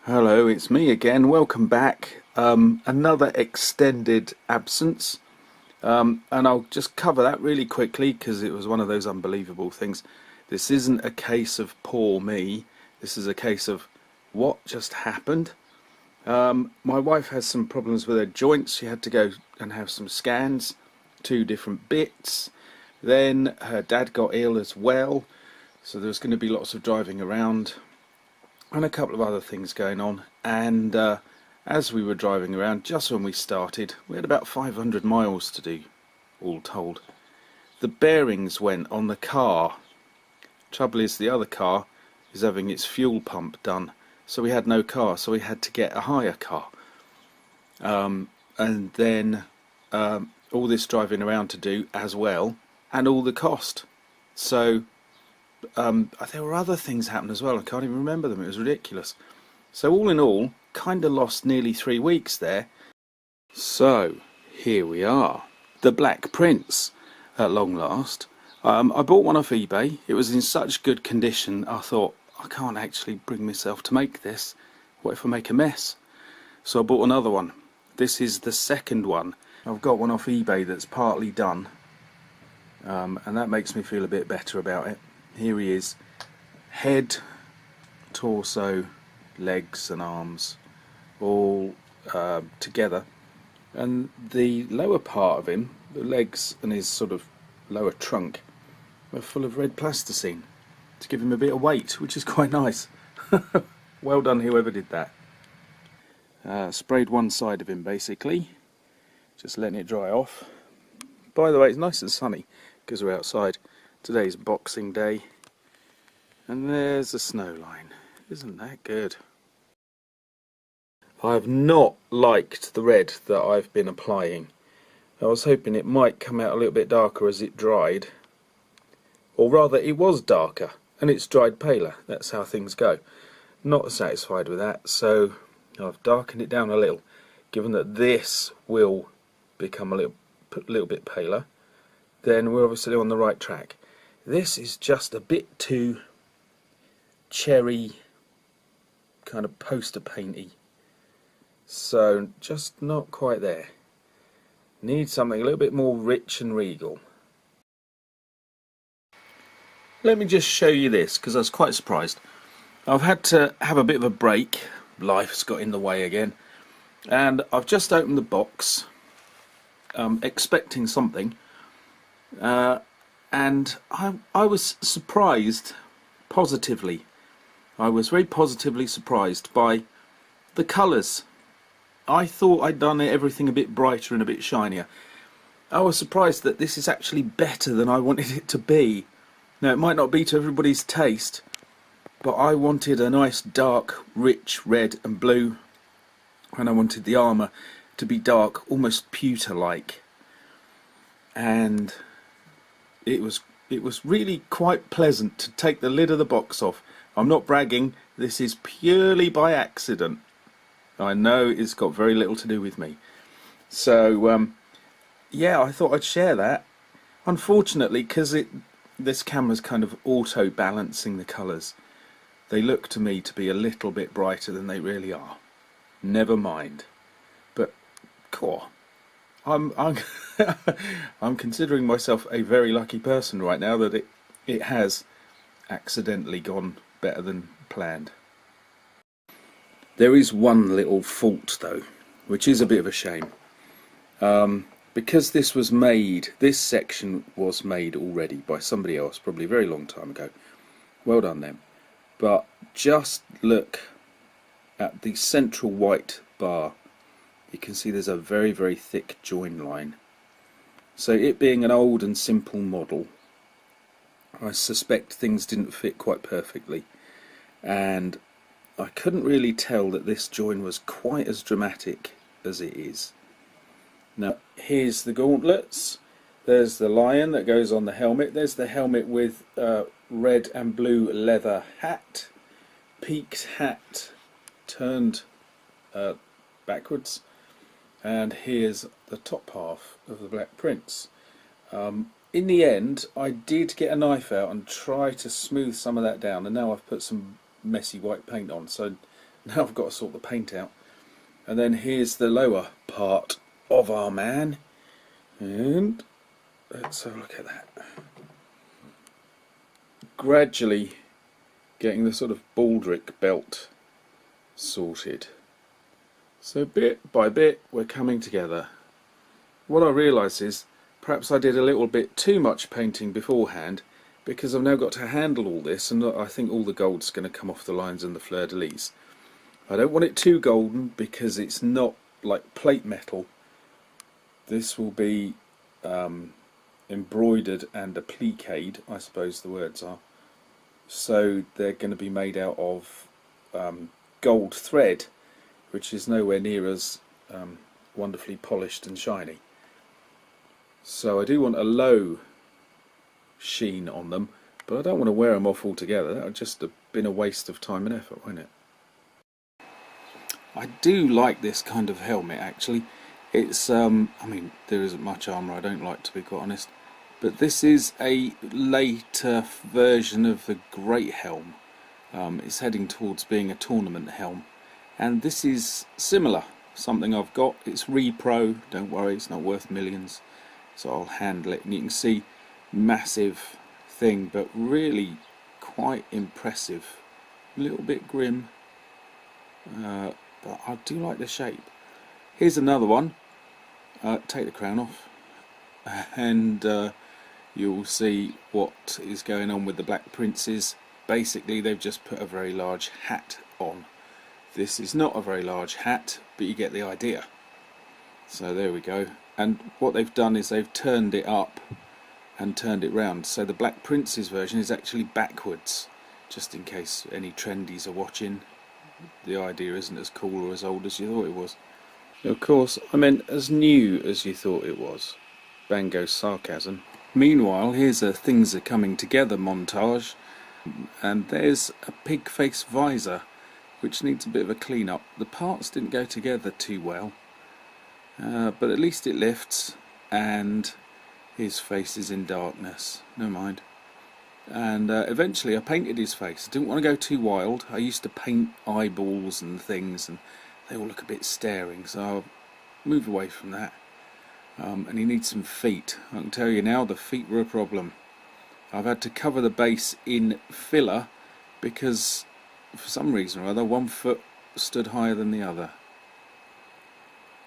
Hello, it's me again. Welcome back. Another extended absence. And I'll just cover that really quickly because it was one of those unbelievable things. This isn't a case of poor me. This is a case of what just happened. My wife has some problems with her joints. She had to go and have some scans, 2 different bits. Then her dad got ill as well. So there was going to be lots of driving around and a couple of other things going on. And as we were driving around, just when we started, we had about 500 miles to do, all told. The bearings went on the car. Trouble is, the other car is having its fuel pump done, so we had no car, so we had to get a hire car. And then all this driving around to do as well, and all the cost. So there were other things happening as well. I can't even remember them. It was ridiculous. So all in all, kind of lost nearly 3 weeks there. So here we are, the Black Prince at long last. I bought one off eBay. It was in such good condition. I thought, I can't actually bring myself to make this. What if I make a mess? So I bought another one. This is the second one. I've got one off eBay that's partly done, and that makes me feel a bit better about it. Here he is, head, torso, legs and arms all together, and the lower part of him, the legs and his sort of lower trunk, are full of red plasticine to give him a bit of weight, which is quite nice. Well done whoever did that. Sprayed one side of him basically, just letting it dry off. By the way, it's nice and sunny because we're outside. Today's Boxing Day, and there's the snow line. Isn't that good? I have not liked the red that I've been applying. I was hoping it might come out a little bit darker as it dried, or rather it was darker and it's dried paler. That's how things go. Not satisfied with that, so I've darkened it down a little, given that this will become a little bit paler. Then we're obviously on the right track. This is just a bit too cherry, kind of poster painty, so just not quite there. Need something a little bit more rich and regal. Let me just show you this because I was quite surprised. I've had to have a bit of a break. Life's got in the way again, and I've just opened the box, expecting something. And I was surprised positively. I was very positively surprised by the colours. I thought I'd done everything a bit brighter and a bit shinier. I was surprised that this is actually better than I wanted it to be. Now, it might not be to everybody's taste, but I wanted a nice dark, rich red and blue, and I wanted the armour to be dark, almost pewter-like. And it was really quite pleasant to take the lid of the box off. I'm not bragging, this is purely by accident. I know it's got very little to do with me. So yeah, I thought I'd share that. Unfortunately, because this camera's kind of auto-balancing the colours, they look to me to be a little bit brighter than they really are. Never mind. But, cool. I'm I'm considering myself a very lucky person right now that it has accidentally gone better than planned. There is one little fault though, which is a bit of a shame. Because this section was made already by somebody else, probably a very long time ago. Well done them. But just look at the central white bar. You can see there's a very, very thick join line. So it being an old and simple model, I suspect things didn't fit quite perfectly. And I couldn't really tell that this join was quite as dramatic as it is. Now, here's the gauntlets. There's the lion that goes on the helmet. There's the helmet with red and blue leather hat. Peaked hat turned backwards. And here's the top half of the Black Prince. In the end, I did get a knife out and try to smooth some of that down, and now I've put some messy white paint on, so Now I've got to sort the paint out. And then here's the lower part of our man. And let's have a look at that. Gradually getting the sort of baldric belt sorted. So bit by bit we're coming together. What I realise is perhaps I did a little bit too much painting beforehand, because I've now got to handle all this, and I think all the gold's going to come off the lines and the fleur-de-lis. I don't want it too golden because it's not like plate metal. This will be embroidered and appliqued, I suppose the words are. So they're going to be made out of gold thread, which is nowhere near as wonderfully polished and shiny. So I do want a low sheen on them, but I don't want to wear them off altogether. That would just have been a waste of time and effort, wouldn't it? I do like this kind of helmet actually. It's I mean, there isn't much armour I don't like, to be quite honest, but this is a later version of the Great Helm. It's heading towards being a tournament helm, and this is similar, something I've got. It's repro, don't worry, it's not worth millions, so I'll handle it. And you can see, massive thing, but really quite impressive. A little bit grim, but I do like the shape. Here's another one. Take the crown off and you'll see what is going on with the Black Princes. Basically they've just put a very large hat on. This is not a very large hat, but you get the idea. So there we go. And what they've done is they've turned it up and turned it round. So the Black Princes version is actually backwards, just in case any trendies are watching. The idea isn't as cool or as old as you thought it was. Of course, I meant as new as you thought it was. Bang goes sarcasm. Meanwhile, here's a things are coming together montage, and there's a pig face visor, which needs a bit of a clean up. The parts didn't go together too well, but at least it lifts, and his face is in darkness. Never mind. And eventually I painted his face. I didn't want to go too wild. I used to paint eyeballs and things, and they all look a bit staring, so I'll move away from that. And he needs some feet. I can tell you now, the feet were a problem. I've had to cover the base in filler because for some reason or other one foot stood higher than the other,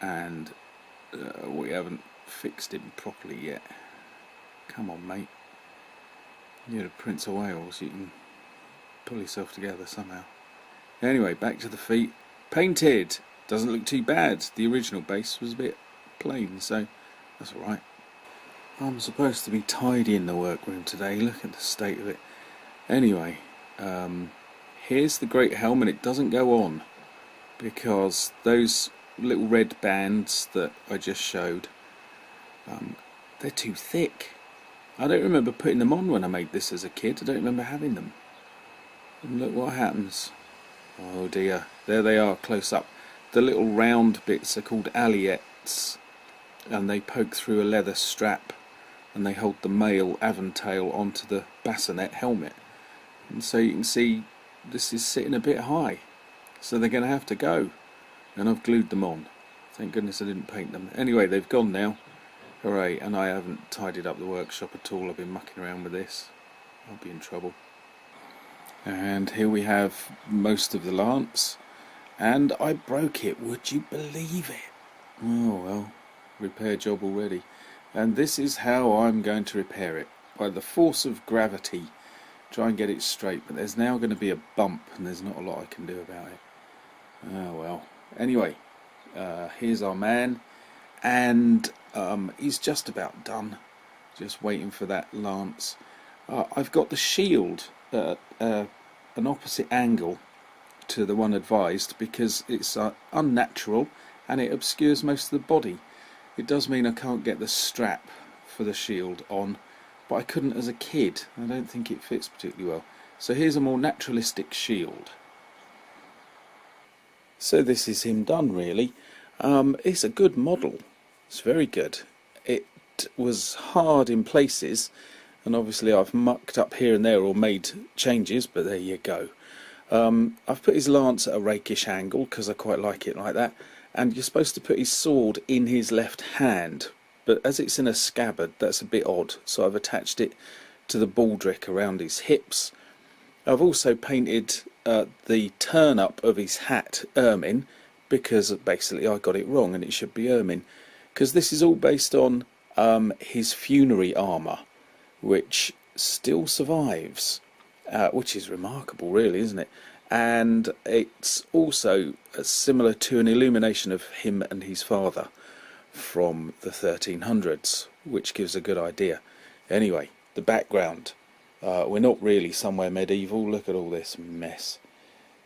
and we haven't fixed him properly yet. Come on, mate. You're the Prince of Wales, you can pull yourself together somehow. Anyway, back to the feet. Painted! Doesn't look too bad. The original base was a bit plain, so that's alright. I'm supposed to be tidying the workroom today. Look at the state of it. Anyway, here's the Great Helm, and it doesn't go on because those little red bands that I just showed, they're too thick. I don't remember putting them on when I made this as a kid. I don't remember having them. And look what happens. Oh dear, there they are close up. The little round bits are called aliettes, and they poke through a leather strap, and they hold the male aventail onto the bassinet helmet. And so you can see this is sitting a bit high, so they're going to have to go. And I've glued them on. Thank goodness I didn't paint them. Anyway, they've gone now. Hooray, and I haven't tidied up the workshop at all. I've been mucking around with this. I'll be in trouble. And here we have most of the lance, and I broke it, would you believe it? Oh well, repair job already. And this is how I'm going to repair it. By the force of gravity, try and get it straight, but there's now going to be a bump and there's not a lot I can do about it. Oh well. Anyway, here's our man, and he's just about done, just waiting for that lance. I've got the shield at an opposite angle to the one advised because it's unnatural and it obscures most of the body. It does mean I can't get the strap for the shield on, but I couldn't as a kid. I don't think it fits particularly well. So here's a more naturalistic shield. So this is him done, really. It's a good model. It's very good. It was hard in places, and obviously I've mucked up here and there or made changes, but there you go. I've put his lance at a rakish angle because I quite like it like that, and you're supposed to put his sword in his left hand, but as it's in a scabbard that's a bit odd, so I've attached it to the baldric around his hips. I've also painted the turn up of his hat ermine, because basically I got it wrong and it should be ermine, because this is all based on his funerary armour, which still survives, which is remarkable really, isn't it? And it's also similar to an illumination of him and his father from the 1300s, which gives a good idea. Anyway, the background. We're not really somewhere medieval. Look at all this mess.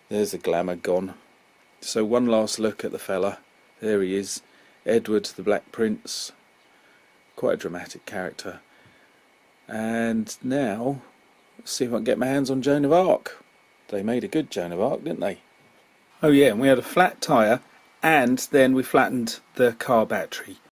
There's the glamour gone. So one last look at the fella. There he is, Edward the Black Prince. Quite a dramatic character. And now, let's see if I can get my hands on Joan of Arc. They made a good Joan of Arc, didn't they? Oh yeah, and we had a flat tyre, and then we flattened the car battery.